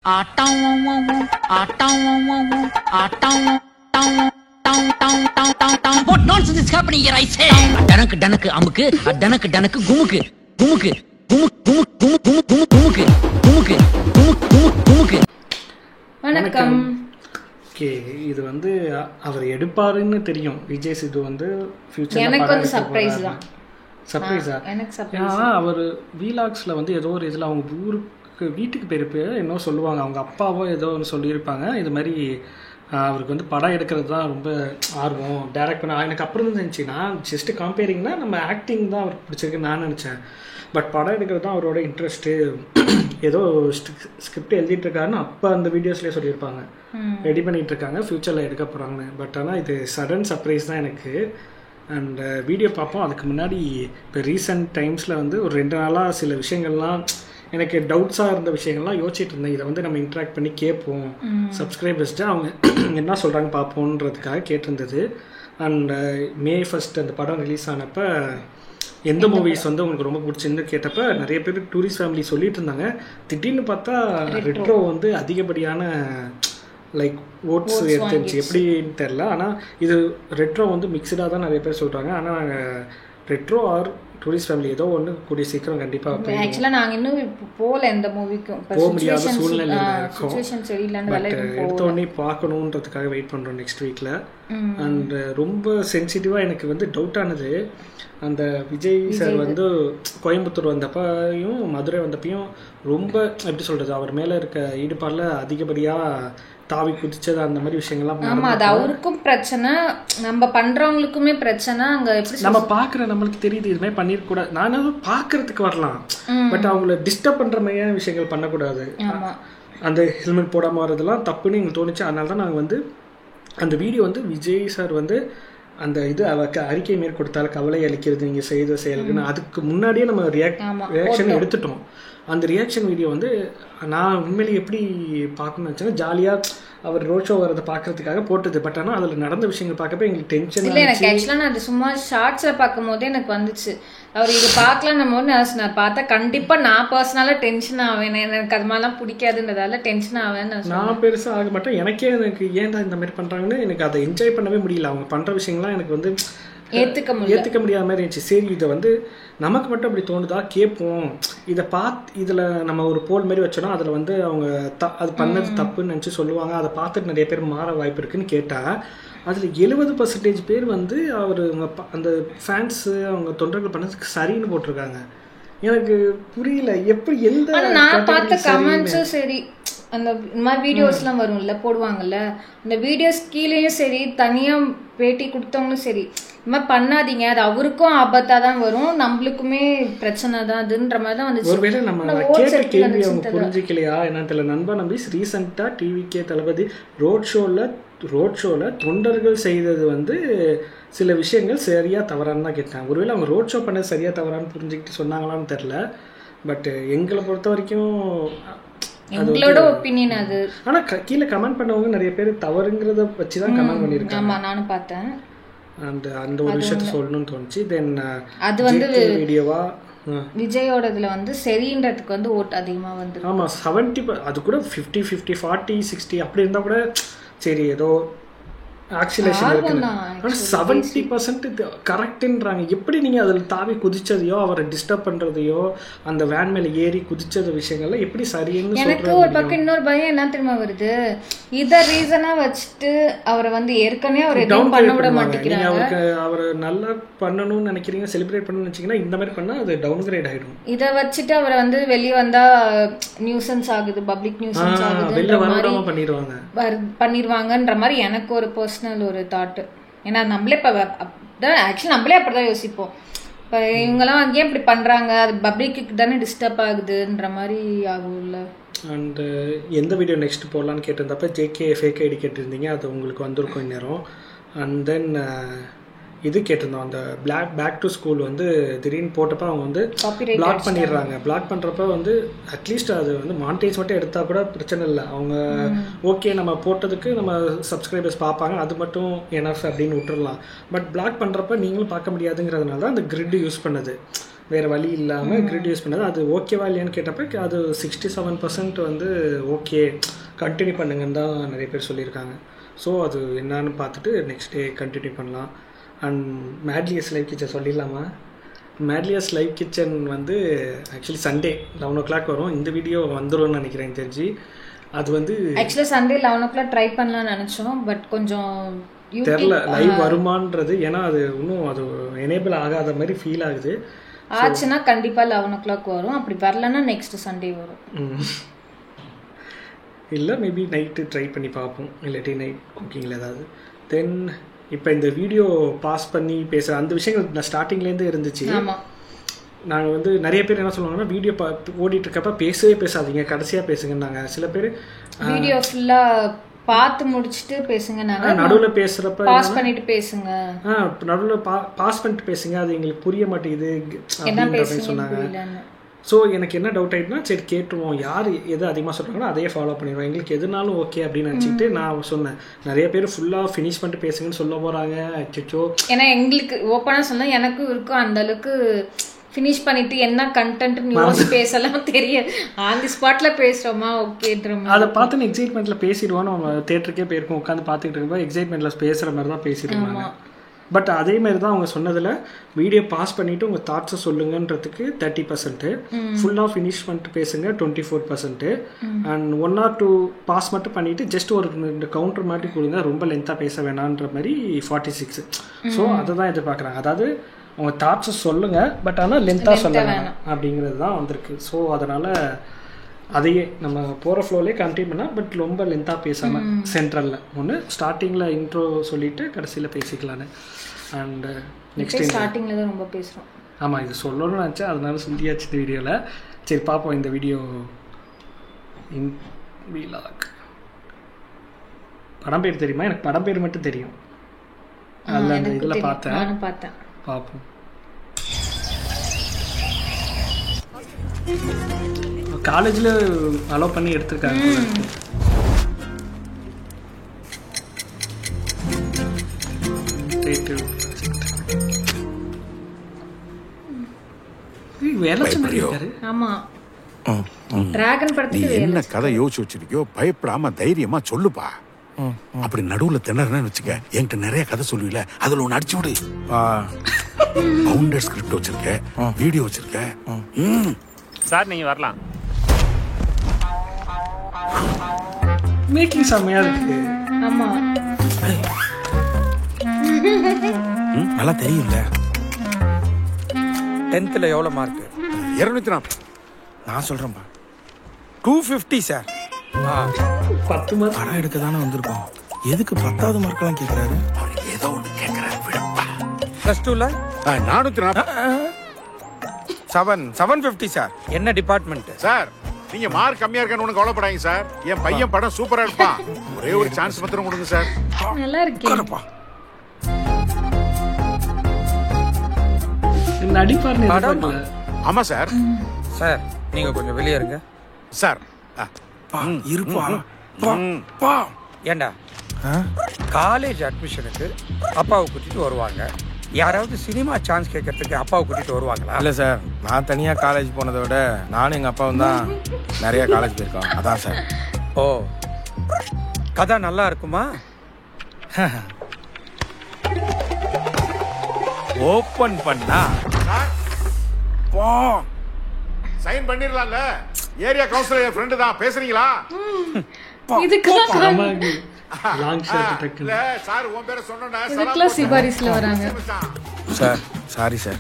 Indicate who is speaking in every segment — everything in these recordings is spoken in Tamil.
Speaker 1: What nonsense is happening here, I say? டனக்கு டனக்கு அமுக்கு டனக்கு டனக்கு குமுக்கு குமுக்கு குமுக்கு குமுக்கு குமுக்கு குமுக்கு குமுக்கு குமுக்கு குமுக்கு குமுக்கு.
Speaker 2: வணக்கம்.
Speaker 3: ஓகே, இது வந்து அவர் எடுப்பாருன்னு தெரியும். விஜய் சித்து வந்து ஃபியூச்சர்ல
Speaker 2: எனக்கு வந்து சர்ப்ரைஸ் தான்.
Speaker 3: சர்ப்ரைஸா?
Speaker 2: எனக்கு சர்ப்ரைஸ்.
Speaker 3: அவர் வீலாக்ஸ்ல வந்து ஏதோ ஒரு இதுல அவங்க ஊருக்கு வீட்டுக்கு போயிருப்பு என்ன சொல்லுவாங்க, அவங்க அப்பாவோ ஏதோ ஒன்று சொல்லியிருப்பாங்க. இது மாதிரி அவருக்கு வந்து படம் எடுக்கிறது தான் ரொம்ப ஆர்வம், டைரக்ட் பண்ண. எனக்கு அப்புறம் தான் இருந்துச்சு, நான் ஜஸ்ட் கம்பேரிங்னா நம்ம ஆக்டிங் தான் அவருக்கு பிடிச்சிருக்குன்னு நான் நினச்சேன். பட் படம் எடுக்கிறது தான் அவரோட இன்ட்ரெஸ்ட்டு. ஏதோ ஸ்கிரிப்ட் எழுதிட்டு இருக்காருன்னு அப்போ அந்த வீடியோஸ்லேயே சொல்லியிருப்பாங்க, ரெடி பண்ணிகிட்டு இருக்காங்க, ஃப்யூச்சரில் எடுக்க போகிறாங்கன்னு. பட் ஆனால் இது சடன் சர்ப்ரைஸ் தான் எனக்கு. அண்ட் வீடியோ பார்ப்போம். அதுக்கு முன்னாடி இப்போ ரீசெண்ட் டைம்ஸில் வந்து ஒரு 2 நாளாக சில விஷயங்கள்லாம் எனக்கு டவுட்ஸாக இருந்த விஷயங்கள்லாம் யோசிச்சுட்டு இருந்தேன். இதை வந்து நம்ம இன்ட்ராக்ட் பண்ணி கேட்போம், சப்ஸ்கிரைபர்ஸ்ட்டு அவங்க என்ன சொல்கிறாங்க பார்ப்போன்றதுக்காக கேட்டிருந்தது. அண்ட் May 1 அந்த படம் ரிலீஸ் ஆனப்போ எந்த மூவிஸ் வந்து உங்களுக்கு ரொம்ப பிடிச்சிருந்து கேட்டப்போ நிறைய பேர் டூரிஸ்ட் ஃபேமிலி சொல்லிட்டு இருந்தாங்க. திடீர்னு பார்த்தா ரெட்ரோ வந்து அதிகப்படியான லைக் ஓட்ஸ் எடுத்துருந்துச்சு, எப்படின்னு தெரில. ஆனால் இது ரெட்ரோ வந்து மிக்சடாக தான் நிறைய பேர் சொல்கிறாங்க. ஆனால் நாங்கள் ரெட்ரோ ஆர் டூரிஸ்ட் ஃபேமிலி ஏதோ ஒன்று கூடிய சீக்கிரம் கண்டிப்பாக.
Speaker 2: ஆக்சுவலாக நாங்கள் இன்னும் போகல எந்த மூவிக்கும்,
Speaker 3: போக முடியாத சூழ்நிலையில் இருக்கோம்.
Speaker 2: எடுத்த
Speaker 3: உடனே பார்க்கணுன்றதுக்காக வெயிட் பண்ணுறோம் நெக்ஸ்ட் வீக்கில். அண்ட் ரொம்ப சென்சிட்டிவாக எனக்கு வந்து டவுட் ஆனது, அந்த விஜய் சார் வந்து கோயம்புத்தூர் வந்தப்பையும் மதுரை வந்தப்பையும் ரொம்ப எப்படி சொல்கிறது, அவர் மேலே இருக்க ஈடுபாடில் அதிகப்படியாக தாவி குதிச்சது அந்த மாதிரி விஷயங்கள்லாம்.
Speaker 2: ஆமாம், அது அவருக்கும் பிரச்சனை, நம்ம பண்ணுறவங்களுக்குமே பிரச்சனை. அங்கே எப்படி
Speaker 3: நம்ம பார்க்குற நம்மளுக்கு தெரியுது இது மாதிரி பண்ணிருக்கூடாது. நானும் பார்க்கறதுக்கு வரலாம், பட் அவங்கள டிஸ்டர்ப் பண்ணுற மாதிரியான விஷயங்கள் பண்ணக்கூடாது. அந்த ஹெல்மெட் போடாமல் வர்றதெல்லாம் தப்புன்னு எங்களுக்கு தோணுச்சு. அதனால தான் நாங்கள் வந்து அந்த வீடியோ வந்து விஜய் சார் வந்து அந்த இது அறிக்கை மேற்கொடுத்தால கவலை அளிக்கிறது நீங்கள் செய்த செயலுக்குன்னு அதுக்கு முன்னாடியே நம்ம ரியாக்ஷன் எடுத்துட்டோம். அந்த ரியாக்ஷன் வீடியோ வந்து நான் உண்மையிலேயே எப்படி பார்க்கணும்னு வச்சேன்னா, ஜாலியாக அவர் ரோட் ஷோ வரதை பார்க்கறதுக்காக போட்டது. பட் ஆனால் அதில் நடந்த விஷயங்கள் பார்க்கப்போ எங்களுக்கு டென்ஷன்
Speaker 2: இல்லை. எனக்கு ஆக்சுவலாக நான் அது சும்மா ஷார்ட்ஸில் பார்க்கும் போதே எனக்கு வந்துச்சு, அவர் இது பார்க்கலாம் நம்ம நான் பார்த்தா கண்டிப்பாக நான் பர்சனலாக டென்ஷன் ஆவேன். எனக்கு அது மாதிரிலாம் பிடிக்காதுன்றதால டென்ஷன் ஆவேன்.
Speaker 3: நான் பெருசாக ஆக மாட்டேன். எனக்கு ஏன்டா இந்த மாதிரி பண்ணுறாங்கன்னு எனக்கு அதை என்ஜாய் பண்ணவே முடியல. அவங்க பண்ணுற விஷயங்கள்லாம் எனக்கு வந்து ஏற்றுக்க முடியாத மாதிரி இருந்துச்சு. சரி, இதை வந்து நமக்கு மட்டும் அப்படி தோணுதா கேட்போம், இதை இதில் நம்ம ஒரு போல் மாதிரி வச்சோன்னா அதில் வந்து அவங்க அது பண்ணது தப்புன்னு நினச்சி சொல்லுவாங்க. அதை பார்த்துட்டு நிறைய பேர் மாற வாய்ப்பு இருக்குன்னு கேட்டால் அதில் 70% பேர் வந்து அவர் அந்த ஃபேன்ஸு அவங்க தொண்டர்கள் பண்ணதுக்கு சரின்னு போட்டிருக்காங்க. எனக்கு புரியல எப்படி எந்த.
Speaker 2: நான் பார்த்த கமெண்ட்ஸும் சரி, அந்த மாதிரி வீடியோஸ்லாம் வரும்ல போடுவாங்கல்ல, அந்த வீடியோஸ் கீழேயும் சரி, தனியாக பேட்டி கொடுத்தவங்களும் சரி, இந்த மாதிரி பண்ணாதீங்க, அது அவருக்கும் ஆபத்தாக தான் வரும், நம்மளுக்குமே பிரச்சனை தான் அதுன்ற மாதிரி தான் வந்துச்சு.
Speaker 3: ஒருவேளை நம்ம கேட்ட கேள்வி அவங்க புரிஞ்சிக்கலையா என்னன்னு தெரியல. நண்பா நம்பி ரீசெண்டாக டிவிகே தளபதி ரோட் ஷோவில் தொண்டர்கள் செய்தது வந்து சில விஷயங்கள் சரியா தவறான்னு தான் கேட்டேன். ஒருவேளை அவங்க ரோட் ஷோ பண்ணது சரியா தவறான்னு புரிஞ்சுக்கிட்டு சொன்னாங்களான்னு தெரில. பட் எங்களை பொறுத்த வரைக்கும்
Speaker 2: எங்களோட ஒப்பீனியன் அது.
Speaker 3: ஆனால் கீழே கமெண்ட் பண்ணவங்க நிறைய பேர் தவறுங்கிறத வச்சு தான் கமெண்ட் பண்ணியிருக்காங்க.
Speaker 2: ஆமாம், நானும் பார்த்தேன்.
Speaker 3: அந்த ஒரு விஷயத்த சொல்லணும்னு தோணுச்சு. தென்
Speaker 2: அது வந்து
Speaker 3: வீடியோவா
Speaker 2: விஜயோட இதில் வந்து சரின்றதுக்கு வந்து ஓட்டு அதிகமாக வந்து.
Speaker 3: ஆமாம், 70 அது கூட 50-50 40-60 அப்படி இருந்தால் கூட சரி ஏதோ ஆக்சிலேஷன் இருக்குன்னு. ஆனால் 70% கரெக்டுன்றாங்க. எப்படி நீங்கள் அதில் தாவி குதிச்சதையோ அவரை டிஸ்டர்ப் பண்ணுறதையோ அந்த வேன் மேலே ஏறி குதிச்சத விஷயங்கள்லாம் எப்படி சரின்னு
Speaker 2: எனக்கு ஒரு பக்கம் இன்னொரு பயம் என்ன தெரியுமா வருது, இதை ரீசனாக வச்சுட்டு அவரை வந்து ஏற்கனவே அவர் எதுவும் பண்ண விட மாட்டேங்கிறாங்க.
Speaker 3: அவருக்கு அவரை நல்லா பண்ணணும்னு நினைக்கிறீங்க, செலிப்ரேட் பண்ணணும்னு நினச்சிங்கன்னா இந்த மாதிரி பண்ணால் அது டவுன் கிரேட் ஆகிடும்.
Speaker 2: இதை வச்சுட்டு அவரை வந்து வெளியே வந்தால் நியூசன்ஸ் ஆகுது, பப்ளிக் நியூசன்ஸ் ஆகுது, பண்ணிடுவாங்கன்ற மாதிரி எனக்கு ஒரு ஒரு தாட்டு. ஏன்னா நம்மளே இப்போ ஆக்சுவலி நம்மளே அப்படிதான் யோசிப்போம். இப்போ இவங்கெல்லாம் அங்கேயே இப்படி பண்ணுறாங்க, அது பப்ளிக்கு தானே டிஸ்டர்ப் ஆகுதுன்ற மாதிரி ஆகும்ல.
Speaker 3: அண்டு எந்த வீடியோ நெக்ஸ்ட் போடலான்னு கேட்டிருந்தப்ப JK ஃபேக் ஐடி கேட்டிருந்தீங்க, அது உங்களுக்கு வந்திருக்கும் இந்நேரம். அண்ட் தென் இது கேட்டிருந்தோம், அந்த பேக் டு ஸ்கூல் வந்து திடீர்னு போட்டப்போ அவங்க வந்து பிளாக் பண்ணிடுறாங்க. பிளாக் பண்ணுறப்ப வந்து அட்லீஸ்ட் அது வந்து மானிட்டைஸ் மட்டும் எடுத்தால் கூட பிரச்சனை இல்லை. அவங்க ஓகே நம்ம போட்டதுக்கு நம்ம சப்ஸ்கிரைபர்ஸ் பார்ப்பாங்க, அது மட்டும் எனஃப் அப்படின்னு விட்டுடலாம். பட் பிளாக் பண்ணுறப்ப நீங்களும் பார்க்க முடியாதுங்கிறதுனால தான் அந்த கிரிட் யூஸ் பண்ணது. வேறு வழி இல்லாமல் கிரிட் யூஸ் பண்ணது. அது ஓகேவா இல்லையான்னு கேட்டப்போ அது 67% வந்து ஓகே, கண்டினியூ பண்ணுங்கன்னு தான் நிறைய பேர் சொல்லியிருக்காங்க. ஸோ அது என்னான்னு பார்த்துட்டு நெக்ஸ்ட் டே கண்டினியூ பண்ணலாம். அண்ட் மேட்லியஸ் லைவ் கிச்சன் சொல்லிடலாமா? மேட்லியஸ் லைவ் கிச்சன் வந்து ஆக்சுவலி சண்டே 11 o'clock வரும். இந்த வீடியோ வந்துரும்னு நினைக்கிறேன் தெரிஞ்சு. அது வந்து
Speaker 2: ஆக்சுவலாக சண்டே 11 o'clock ட்ரை பண்ணலாம்னு நினச்சோம். பட் கொஞ்சம்
Speaker 3: தெரில லைவ் வருமானது. ஏன்னா அது இன்னும் அது எனேபிள் ஆகாத மாதிரி ஃபீல் ஆகுது.
Speaker 2: ஆச்சுன்னா கண்டிப்பாக 11 o'clock வரும். அப்படி வரலன்னா நெக்ஸ்ட் சண்டே வரும்.
Speaker 3: இல்லை மேபி நைட்டு ட்ரை பண்ணி பார்ப்போம், இல்லாட்டி நைட் குக்கிங்கில் ஏதாவது. தென் இப்போ இந்த வீடியோ பாஸ் பண்ணி பேசுகிற அந்த விஷயங்கள் நான் ஸ்டார்டிங்லேருந்து இருந்துச்சு. நாங்கள் வந்து நிறைய பேர் என்ன சொல்லுவாங்கன்னா வீடியோ ஓடிட்டு இருக்கப்ப பேசவே பேசாதீங்க, கடைசியாக பேசுங்கன்னாங்க. சில பேர்
Speaker 2: வீடியோ ஃபுல்லாக பார்த்து முடிச்சுட்டு பேசுங்க, நாங்கள்
Speaker 3: நடுவில் பேசுகிறப்ப
Speaker 2: பாஸ் பண்ணிட்டு பேசுங்க,
Speaker 3: நடுவில் பாஸ் பண்ணிட்டு பேசுங்க, அது எங்களுக்கு புரிய மாட்டேங்குது அப்படின்னு சொன்னாங்க. ஸோ எனக்கு என்ன டவுட் ஆகிட்டுனா சரி கேட்டுருவோம், யார் எது அதிகமாக சொல்கிறாங்களோ அதையே ஃபாலோ பண்ணிடுவோம், எங்களுக்கு எதுனாலும் ஓகே அப்படின்னு நினச்சிட்டு நான் சொன்னேன். நிறைய பேர் ஃபுல்லாக ஃபினிஷ் பண்ணிட்டு பேசுங்கன்னு சொல்ல போகிறாங்க. அச்சோ, ஏன்னா
Speaker 2: எங்களுக்கு ஓப்பனாக சொன்னால் எனக்கும் இருக்கும் அந்த அளவுக்கு ஃபினிஷ் பண்ணிட்டு என்ன கண்டென்ட்னு யோசிச்சு பேசலாம் தெரியாது. ஆன் தி ஸ்பாட்ல பேசுகிறோமா ஓகேன்ற மாதிரி
Speaker 3: அதை பார்த்து எக்ஸைட்மெண்ட்டில் பேசிடுவோம். நம்ம தேட்டருக்கே போயிருக்கோம், உட்காந்து பார்த்துக்கிட்டு இருக்கப்போ எக்ஸைட்மெண்ட்டில் பேசுகிற மாதிரி தான் பேசிடுவாங்க. பட் அதே மாதிரி தான் அவங்க சொன்னதில் வீடியோ பாஸ் பண்ணிவிட்டு உங்கள் தாட்ஸை சொல்லுங்கன்றதுக்கு 30%, ஃபுல்லாக ஃபினிஷ் பண்ணிட்டு பேசுங்க 24%, அண்ட் 1 or 2 பாஸ் மட்டும் பண்ணிவிட்டு ஜஸ்ட் ஒரு 2 கவுண்டர் மாதிரி கொடுங்க, ரொம்ப லென்த்தாக பேச வேணான்ற மாதிரி 46. ஸோ அதை தான் எதிர்பார்க்குறாங்க. அதாவது உங்கள் தாட்ஸை சொல்லுங்கள், பட் ஆனால் லென்த்தாக சொல்ல வேணாம் அப்படிங்கிறது தான் வந்திருக்கு. ஸோ அதனால் அதையே நம்ம போகிற ஃப்ளோலே கண்டினியூ பண்ணால், பட் ரொம்ப லென்த்தாக பேசாமல் சென்ட்ரலில் ஒன்று ஸ்டார்டிங்கில் இன்ட்ரோ சொல்லிவிட்டு கடைசியில் பேசிக்கலான்னு. அண்ட் நெக்ஸ்ட்
Speaker 2: ஸ்டார்டிங்கில் தான் ரொம்ப பேசுகிறோம்.
Speaker 3: ஆமாம், இது சொல்லணும்னு நினச்சேன், அதனால சொல்லியாச்சு இந்த வீடியோவில். சரி பார்ப்போம் இந்த வீடியோ. வீலாக் படம் பேர் தெரியுமா? எனக்கு படம் பேர் மட்டும் தெரியும், அதில் அந்த இதில் பார்த்தேன். பார்ப்போம். காலேஜில் அலோவ் பண்ணி எடுத்திருக்காங்க.
Speaker 4: என்ன கதை யோசிச்சு வச்சிருக்கியோ பயப்படாம தைரியமா சொல்லுப்பா. அப்படி நடுவுல திணறன்னு வச்சுக்க, என்கிட்ட நிறைய கதை சொல்லுவீல, அதுல ஒண்ணு அடிச்சு விடு. பவுண்டர் ஸ்கிரிப்ட் வச்சிருக்க, வீடியோ வச்சிருக்க.
Speaker 5: சார் நீங்க வரலாம்.
Speaker 3: மேக்கிங் செம்மையா இருக்கு.
Speaker 2: ஆமா,
Speaker 6: நல்லா தெரியும்ல. 10th எவ்வளவு மார்க்?
Speaker 4: 240.
Speaker 6: நான் சொல்றேன்பா 250 சார்.
Speaker 3: 10 மார்க்
Speaker 6: படம் எடுக்க தானே வந்திருக்கோம், எதுக்கு 10வது மார்க்லாம் கேட்கறாரு?
Speaker 4: ஏதோ ஒண்ணு கேட்கறாரு, விடப்பா.
Speaker 6: +2ல
Speaker 4: 440.
Speaker 6: 750 சார். என்ன டிபார்ட்மெண்ட்
Speaker 4: சார்? நீங்க மார்க் கம்மியா இருக்கான்னு ஒண்ணு கவலைப்படாதீங்க சார். என் பையன் படம் சூப்பரா இருப்பான், ஒரே ஒரு சான்ஸ் மாத்திரம் கொடுங்க சார்.
Speaker 2: நல்லா இருக்கு.
Speaker 3: நடிப்பார்.
Speaker 4: ஆமா சார்.
Speaker 6: சார் நீங்க கொஞ்சம் வெளியே இருங்க
Speaker 4: சார்.
Speaker 6: இருப்பா. ஏண்டா காலேஜ் அட்மிஷனுக்கு அப்பாவை கூட்டிட்டு வருவாங்க, யாராவது சினிமா சான்ஸ் கேட்கறதுக்கு அப்பாவை கூட்டிட்டு வருவாங்களா?
Speaker 7: இல்லை சார், நான் தனியாக காலேஜ் போனதை விட நானும் எங்கள் அப்பாவும் தான் நிறைய காலேஜ் போயிருக்கோம், அதான் சார்.
Speaker 6: ஓ, கதை நல்லா இருக்குமா? ஓப்பன் பண்ணா
Speaker 4: சைன் பண்ணிரலாம்ல. ஏரியா கவுன்சிலர் என் ஃப்ரெண்ட் தான், பேசுறீங்களா?
Speaker 3: லாங் ஷாட் டக்கு.
Speaker 4: இல்ல சார், உன் பேரை சொன்னேன்னா
Speaker 2: இதுக்குலாம் சிபாரிஸ்ல வராங்க.
Speaker 7: சார் சாரி சார்,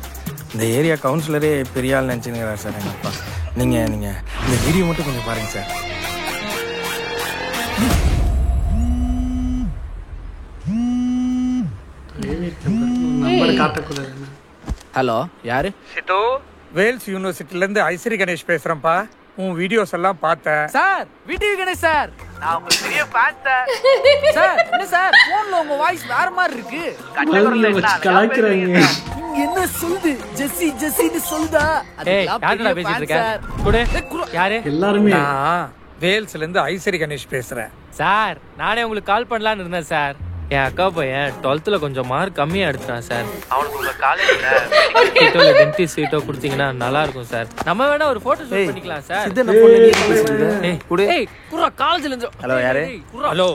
Speaker 7: இந்த ஏரியா கவுன்சிலரே பெரிய ஆள் நினச்சினுங்கிறார் சார் எங்கள் அப்பா. நீங்கள் இந்த வீடியோ மட்டும் கொஞ்சம் பாருங்கள் சார்.
Speaker 1: ஹலோ, யாரு?
Speaker 6: சித்து, வேல்ஸ் யூனிவர்சிட்டில இருந்து ஐஸ்வரி கணேஷ் பேசுறேன்ப்பா. உன் வீடியோஸ் எல்லாம் பார்த்தேன்
Speaker 1: சார். விடிவி கணேஷ் சார், நான் உங்களுக்கு பெரிய ஃபேன் சார். சார் என்ன சார், போன்ல உங்க வாய்ஸ் வேற மாதிரி இருக்கு.
Speaker 3: கலாய்க்கறாங்க.
Speaker 1: என்ன சொல்லுது? ஜெஸ்ஸி ஜெஸ்ஸின்னு சொல்லுதா?
Speaker 6: யாருடா பேசிட்டு இருக்க? குடு. யாரு?
Speaker 3: எல்லாரும்
Speaker 6: வேல்ஸ்ல இருந்து ஐஸ்வரி கணேஷ் பேசுறேன்
Speaker 8: சார். நானே உங்களுக்கு கால் பண்ணலாம்னு இருந்தேன் சார். என் அக்கா பையன் 12th கொஞ்சம் மார்க் கம்மியாக எடுத்துட்டான் சார். அவனுக்கு உங்கள் காலேஜில் டென்டிஸ்ட் சீட்டோ கொடுத்தீங்கன்னா நல்லா இருக்கும் சார். நம்ம வேணா ஒரு ஃபோட்டோ ஷூட் பண்ணிக்கலாம் சார். காலேஜில் இருந்து.
Speaker 7: ஹலோ யாரு?
Speaker 6: ஹலோ,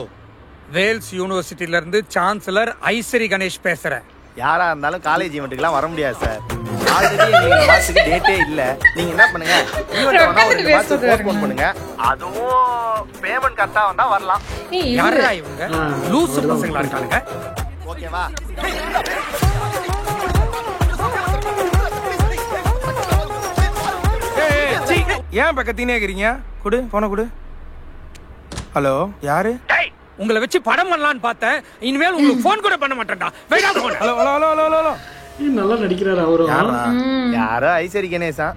Speaker 6: வேல்ஸ் யூனிவர்சிட்டில இருந்து சான்சலர் ஐசரி கணேஷ் பேசுறேன்.
Speaker 7: யாரா இருந்தாலும் காலேஜ் ஈவெண்ட்டுக்குலாம் வர முடியாது சார். ஆல்ரெடி நீங்க மாசத்துக்கு டேட்டே இல்ல. நீங்க என்ன பண்ணுங்க, ஈவென்ட் வேணா ஒரு மாசத்துக்கு போஸ்ட்போன் பண்ணுங்க. அதுவும் பேமெண்ட் கரெக்ட்டா வந்தா வரலாம்.
Speaker 6: யாரா இவங்க? லூசு பசங்களா இருக்காங்க.
Speaker 7: ஓகேவா? ஏன் பக்கத்தினே இருக்கீங்க? குடு போன குடு. ஹலோ யாரு?
Speaker 6: உங்களை வச்சு படம் பண்ணலான்னு பார்த்தேன். இனிமேல் உங்களுக்கு ஃபோன் கூட பண்ண மாட்டேன்டா. வேடா phone.
Speaker 7: Hello hello hello hello hello.
Speaker 3: நல்லா நடிக்கிறாரு அவரும்.
Speaker 7: யாரோ ஐசரி கணேசா.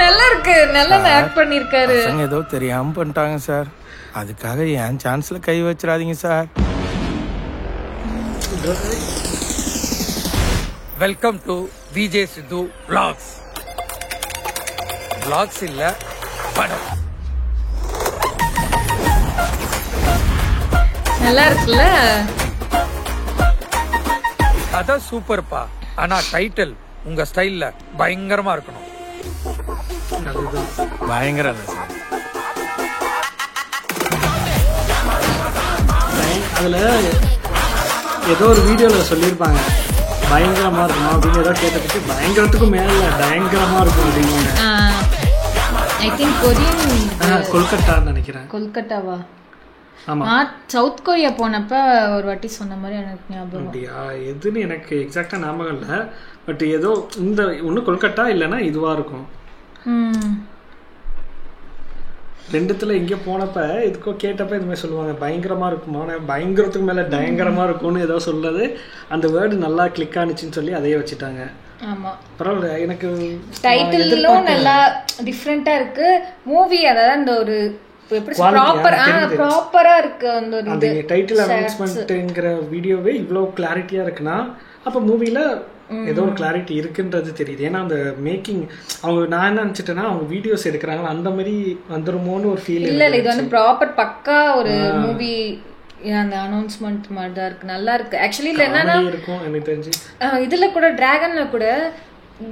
Speaker 2: நல்லா இருக்கு, நல்லா ஆக்ட் பண்ணிருக்காரு.
Speaker 7: பசங்க ஏதோ தெரியாம பண்ணிட்டாங்க சார். அதுக்காக என் சான்ஸ்ல கை வச்சிடாதீங்க sir.
Speaker 6: Welcome to VJ Siddhu vlogs. vlogs இல்ல படம்.
Speaker 2: நல்லா இருக்குல்ல?
Speaker 6: அதான் சூப்பர்ப்பா. ஆனா டைட்டில் உங்க ஸ்டைல்ல பயங்கரமா இருக்கணும்.
Speaker 7: பயங்கரம் இல்லை சார்.
Speaker 3: அதில் ஏதோ ஒரு வீடியோவில் சொல்லியிருப்பாங்க பயங்கரமாக இருக்கும் அப்படின்னு. ஏதோ கேட்டதுக்கு பயங்கரத்துக்கும் மேலே பயங்கரமாக இருக்கும் அப்படின்னு.
Speaker 2: I think Korean.
Speaker 3: கொல்கட்டான்னு நினைக்கிறேன்.
Speaker 2: கொல்கட்டாவா?
Speaker 3: ஆமாம்.
Speaker 2: நான் சவுத் கொரியா போனப்ப ஒரு வாட்டி சொன்ன மாதிரி எனக்கு ஞாபகம்.
Speaker 3: அப்படியா? எதுன்னு எனக்கு எக்ஸாக்டாக ஞாபகம் இல்லை. பட் ஏதோ இந்த ஒன்று கொல்கட்டா இல்லைன்னா இதுவாக இருக்கும். ரெண்டுத்துல எங்கே போனப்ப இதுக்கோ கேட்டப்ப இது மாதிரி சொல்லுவாங்க பயங்கரமாக இருக்குமா, பயங்கரத்துக்கு மேலே பயங்கரமாக இருக்கும்னு ஏதோ சொல்லுறது. அந்த வேர்டு நல்லா கிளிக் ஆனிச்சுன்னு சொல்லி அதையே வச்சுட்டாங்க.
Speaker 2: ஆமா,
Speaker 3: பரவாயில்ல. எனக்கு
Speaker 2: டைட்டிலும் நல்லா டிஃப்ரெண்டா இருக்கு. மூவி அதாவது அந்த ஒரு எப்படி ப்ராப்பரா இருக்கு. அந்த
Speaker 3: டைட்டில் அனௌன்ஸ்மெண்ட்ங்கிற வீடியோவே இவ்வளோ கிளாரிட்டியா இருக்குன்னா அப்போ மூவில ஏதோ ஒரு கிளாரிட்டி இருக்குன்றது தெரியுது. ஏன்னா அந்த மேக்கிங் அவங்க நான் என்ன நினைச்சிட்டேன்னா அவங்க வீடியோஸ் எடுக்கிறாங்க அந்த மாதிரி வந்துருமோன்னு ஒரு ஃபீல்.
Speaker 2: இல்ல இது வந்து ப்ராப்பர் பக்கா ஒரு மூவி. அந்த அனௌன்ஸ்மெண்ட் மாதிரி தான் இருக்கு, நல்லா இருக்கு. ஆக்சுவலி இல்ல என்னன்னா
Speaker 3: இருக்கும் எனக்கு தெரிஞ்சு
Speaker 2: இதுல கூட டிராகன்ல கூட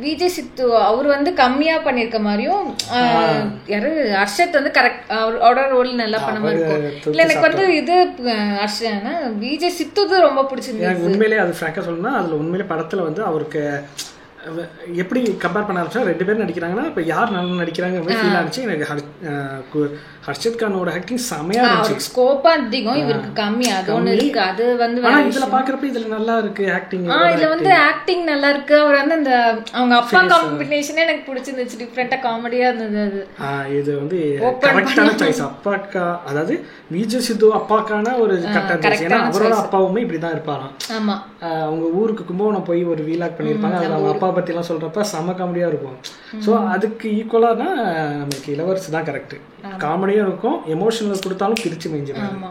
Speaker 2: விஜய் சித்து அவர் வந்து கம்மியா பண்ணிருக்க மாதிரியும் யாரு ஹர்ஷத் வந்து கரெக்ட் அவரோட ரோல் நல்லா பண்ண மாதிரி இருக்கும். இல்ல எனக்கு வந்து இது ஹர்ஷனா விஜய் சித்து ரொம்ப பிடிச்சிருந்தது.
Speaker 3: உண்மையிலேயே அது ஃப்ராங்கா சொல்லணும்னா அதுல உண்மையிலே படத்துல வந்து அவருக்கு எப்படி கம்பேர் பண்ண ஆரம்பிச்சா ரெண்டு பேரும் நடிக்கிறாங்கன்னா இப்போ யார் நல்லா நடிக்கிறாங்க ஃபீல் ஆனிச்சு எனக்கு. ஹர்ஷத் கானோட ஆக்டிங் செமையா இருந்துச்சு.
Speaker 2: ஸ்கோப் அதிகம், இவருக்கு கம்மி. அது ஒண்ணு இருக்கு. அது வந்து
Speaker 3: ஆனா இதுல பாக்குறப்ப இதுல நல்லா இருக்கு ஆக்டிங்.
Speaker 2: இதுல வந்து ஆக்டிங் நல்லா இருக்கு. அவர் வந்து அந்த அவங்க அப்பா காம்பினேஷனே எனக்கு பிடிச்சிருந்துச்சு. டிஃபரெண்டா காமெடியா இருந்தது. அது
Speaker 3: இது வந்து கரெக்டான சாய்ஸ். அப்பாக்கா அதாவது விஜய் சித்து அப்பாக்கான ஒரு கரெக்டான. ஏன்னா அவரோட அப்பாவுமே இப்படிதான் இருப்பாராம்.
Speaker 2: ஆமா,
Speaker 3: அவங்க ஊருக்கு கும்பகோணம் போய் ஒரு வீலாக் பண்ணிருப்பாங்க. அதுல அவங்க அப்பா பத்தி எல்லாம் சொல்றப்ப செம காமெடியா இருக்கும். ஸோ அதுக்கு ஈக்குவலானா நமக்கு இளவரசி தான் கரெக்ட். காமெடியும் இருக்கும், எமோஷனல் கொடுத்தாலும் பிரிச்சு மேய்ஞ்சிடும்.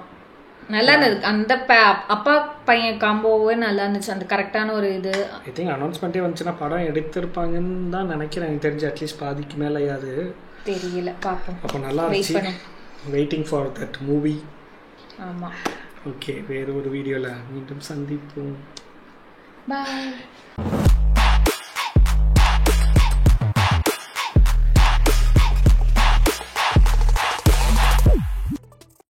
Speaker 2: நல்லா இருந்தது. அந்த அப்பா பையன் காம்போவே நல்லா இருந்துச்சு. அந்த கரெக்டான ஒரு இது.
Speaker 3: ஐ திங்க் அனௌன்ஸ்மெண்ட்டே வந்துச்சுன்னா படம் எடுத்திருப்பாங்கன்னு தான் நினைக்கிறேன். எனக்கு தெரிஞ்சு அட்லீஸ்ட் பாதிக்கு மேலேயாவது
Speaker 2: தெரியல, பார்ப்போம்.
Speaker 3: அப்போ நல்லா இருந்துச்சு. Waiting for that movie.
Speaker 2: ஆமா,
Speaker 3: ஓகே. வேறு ஒரு வீடியோவில் மீண்டும் சந்திப்போம்.
Speaker 2: பாய்.